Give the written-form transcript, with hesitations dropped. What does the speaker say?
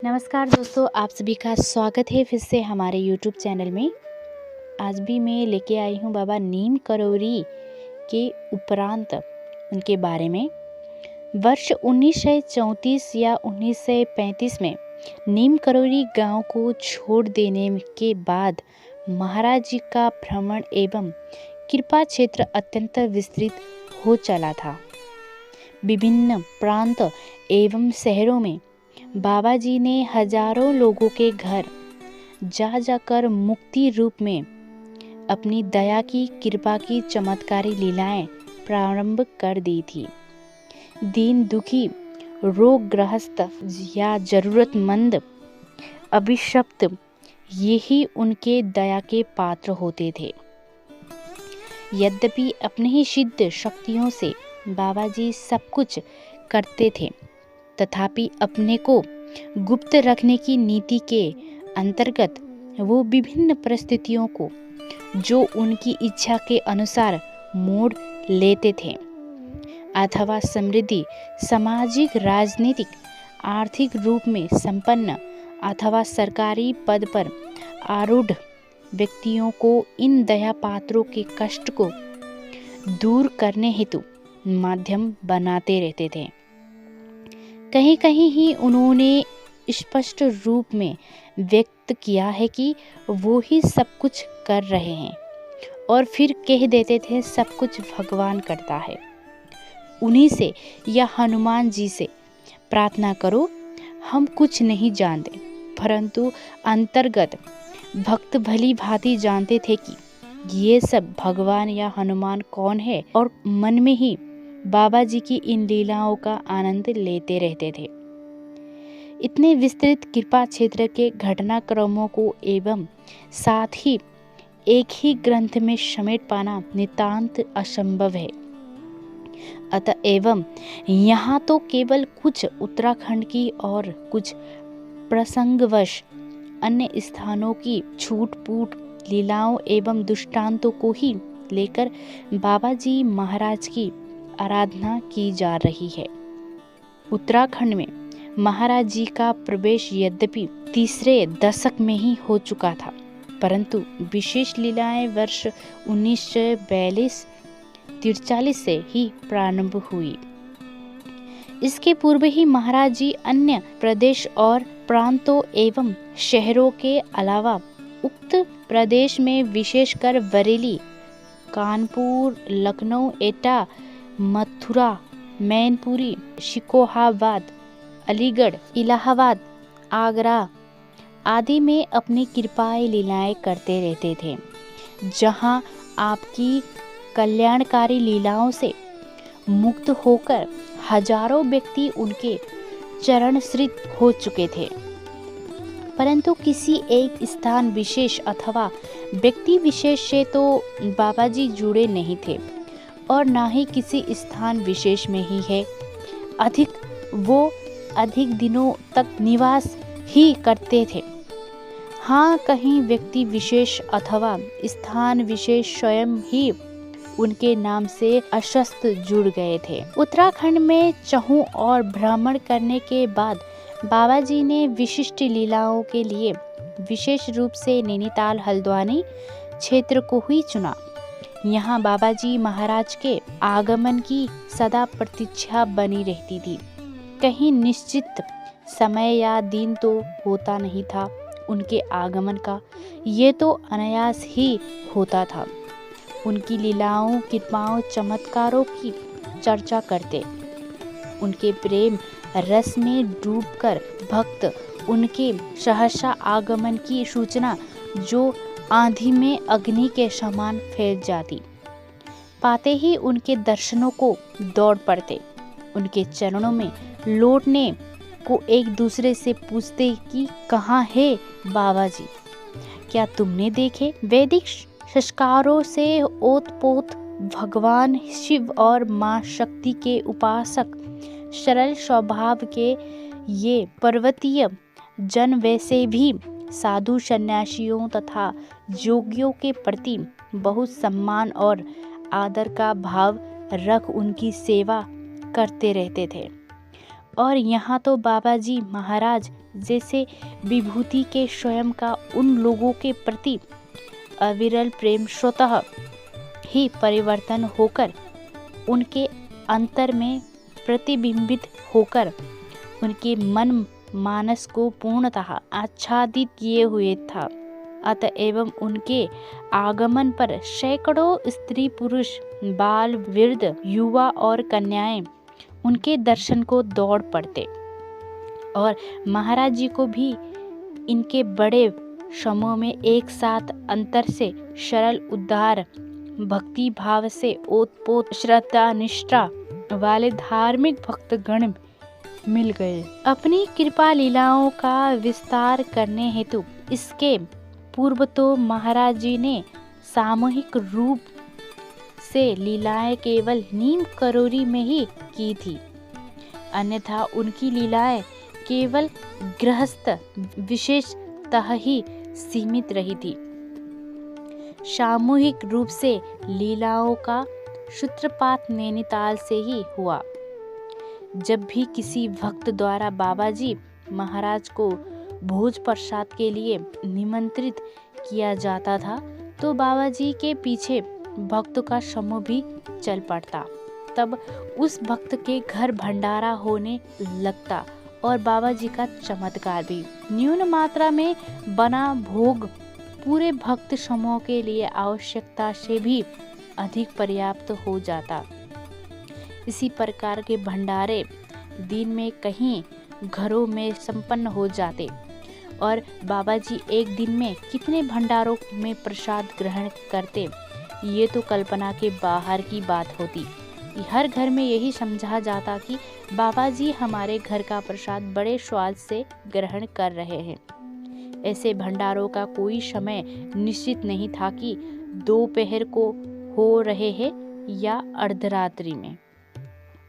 नमस्कार दोस्तों, आप सभी का स्वागत है फिर से हमारे यूट्यूब चैनल में। आज भी मैं लेके आई हूँ बाबा नीम करौरी के उपरांत उनके बारे में। वर्ष 1934 या 1935 में नीम करौरी गांव को छोड़ देने के बाद महाराज जी का भ्रमण एवं कृपा क्षेत्र अत्यंत विस्तृत हो चला था। विभिन्न प्रांत एवं शहरों में बाबा जी ने हजारों लोगों के घर जा जाकर मुक्ति रूप में अपनी दया की कृपा की चमत्कारी लीलाएं प्रारंभ कर दी थी। दीन दुखी, रोगग्रस्त या जरूरतमंद, अभिशप्त, यही उनके दया के पात्र होते थे। यद्यपि अपने ही सिद्ध शक्तियों से बाबा जी सब कुछ करते थे, तथापि अपने को गुप्त रखने की नीति के अंतर्गत वो विभिन्न परिस्थितियों को जो उनकी इच्छा के अनुसार मोड़ लेते थे अथवा समृद्धि, सामाजिक, राजनीतिक, आर्थिक रूप में संपन्न अथवा सरकारी पद पर आरूढ़ व्यक्तियों को इन दया पात्रों के कष्ट को दूर करने हेतु माध्यम बनाते रहते थे। कहीं कहीं ही उन्होंने स्पष्ट रूप में व्यक्त किया है कि वो ही सब कुछ कर रहे हैं और फिर कह देते थे सब कुछ भगवान करता है। उन्हीं से या हनुमान जी से प्रार्थना करो, हम कुछ नहीं जानते, परंतु अंतर्गत भक्त भली भांति जानते थे कि ये सब भगवान या हनुमान कौन है, और मन में ही बाबा जी की इन लीलाओं का आनंद लेते रहते थे। इतने विस्तृत कृपा क्षेत्र के घटनाक्रमों को एवं साथ ही एक ही ग्रंथ में समेट पाना नितांत असंभव है। अतएव यहाँ तो केवल कुछ उत्तराखंड की और कुछ प्रसंगवश अन्य स्थानों की छूट-फूट लीलाओं एवं दृष्टांतों को ही लेकर बाबा जी महाराज की आराधना की जा रही है। उत्तराखंड में महाराज जी का प्रवेश यद्यपि तीसरे दशक में ही हो चुका था, परंतु विशेष लीलाएं वर्ष 1942-43 से ही प्रारंभ हुई। इसके पूर्व ही महाराज जी अन्य प्रदेश और प्रांतों एवं शहरों के अलावा उक्त प्रदेश में विशेषकर बरेली, कानपुर, लखनऊ, एटा, मथुरा, मैनपुरी, शिकोहाबाद, अलीगढ़, इलाहाबाद, आगरा आदि में अपनी कृपाएं लीलाएं करते रहते थे, जहां आपकी कल्याणकारी लीलाओं से मुक्त होकर हजारों व्यक्ति उनके चरणश्रित हो चुके थे। परंतु किसी एक स्थान विशेष अथवा व्यक्ति विशेष से तो बाबा जी जुड़े नहीं थे और ना ही किसी स्थान विशेष में ही है। वो अधिक दिनों तक निवास ही करते थे। हाँ, कहीं व्यक्ति विशेष अथवा स्थान विशेष स्वयं ही उनके नाम से अशस्त जुड़ गए थे। उत्तराखंड में चहु और भ्रमण करने के बाद बाबा जी ने विशिष्ट लीलाओं के लिए विशेष रूप से नैनीताल, हल्द्वानी क्षेत्र को ही चुना। यहाँ बाबा जी महाराज के आगमन की सदा प्रतीक्षा बनी रहती थी। कहीं निश्चित समय या दिन तो होता नहीं था उनके आगमन का, ये तो अनायास ही होता था। उनकी लीलाओं, कृपाओं, चमत्कारों की चर्चा करते, उनके प्रेम रस में डूबकर भक्त उनके सहसा आगमन की सूचना जो आंधी में अग्नि के समान फैल जाती, पाते ही उनके दर्शनों को दौड़ पड़ते, उनके चरणों में लौटने को एक दूसरे से पूछते कि कहाँ है बाबा जी, क्या तुमने देखे? वैदिक संस्कारों से ओतपोत भगवान शिव और माँ शक्ति के उपासक सरल स्वभाव के ये पर्वतीय जन वैसे भी साधु सन्यासियों तथा योगियों के प्रति बहुत सम्मान और आदर का भाव रख उनकी सेवा करते रहते थे। और यहाँ तो बाबा जी महाराज जैसे विभूति के स्वयं का उन लोगों के प्रति अविरल प्रेम स्वतः ही परिवर्तन होकर उनके अंतर में प्रतिबिंबित होकर उनके मन मानस को पूर्णतः आच्छादित किए हुए था। अतएव उनके आगमन पर सैकड़ों स्त्री पुरुष बाल वृद्ध युवा और कन्याएं उनके दर्शन को दौड़ पड़ते और महाराज जी को भी इनके बड़े समूह में एक साथ अंतर से सरल उदार भक्ति भाव से ओतप्रोत श्रद्धा निष्ठा वाले धार्मिक भक्तगण मिल गए। अपनी कृपा लीलाओं का विस्तार करने हेतु इसके पूर्व तो महाराज जी ने सामूहिक रूप से लीलाएं केवल नीम करोरी में ही की थी, अन्यथा उनकी लीलाएं केवल गृहस्थ विशेषतः ही सीमित रही थी। सामूहिक रूप से लीलाओं का सूत्रपात नैनीताल से ही हुआ। जब भी किसी भक्त द्वारा बाबा जी महाराज को भोज प्रसाद के लिए निमंत्रित किया जाता था तो बाबा जी के पीछे भक्तों का समूह भी चल पड़ता। तब उस भक्त के घर भंडारा होने लगता और बाबा जी का चमत्कार भी। न्यून मात्रा में बना भोग पूरे भक्त समूह के लिए आवश्यकता से भी अधिक पर्याप्त हो जाता। इसी प्रकार के भंडारे दिन में कहीं घरों में संपन्न हो जाते और बाबा जी एक दिन में कितने भंडारों में प्रसाद ग्रहण करते, ये तो कल्पना के बाहर की बात होती। हर घर में यही समझा जाता कि बाबा जी हमारे घर का प्रसाद बड़े स्वाद से ग्रहण कर रहे हैं। ऐसे भंडारों का कोई समय निश्चित नहीं था कि दोपहर को हो रहे हैं या अर्धरात्रि में।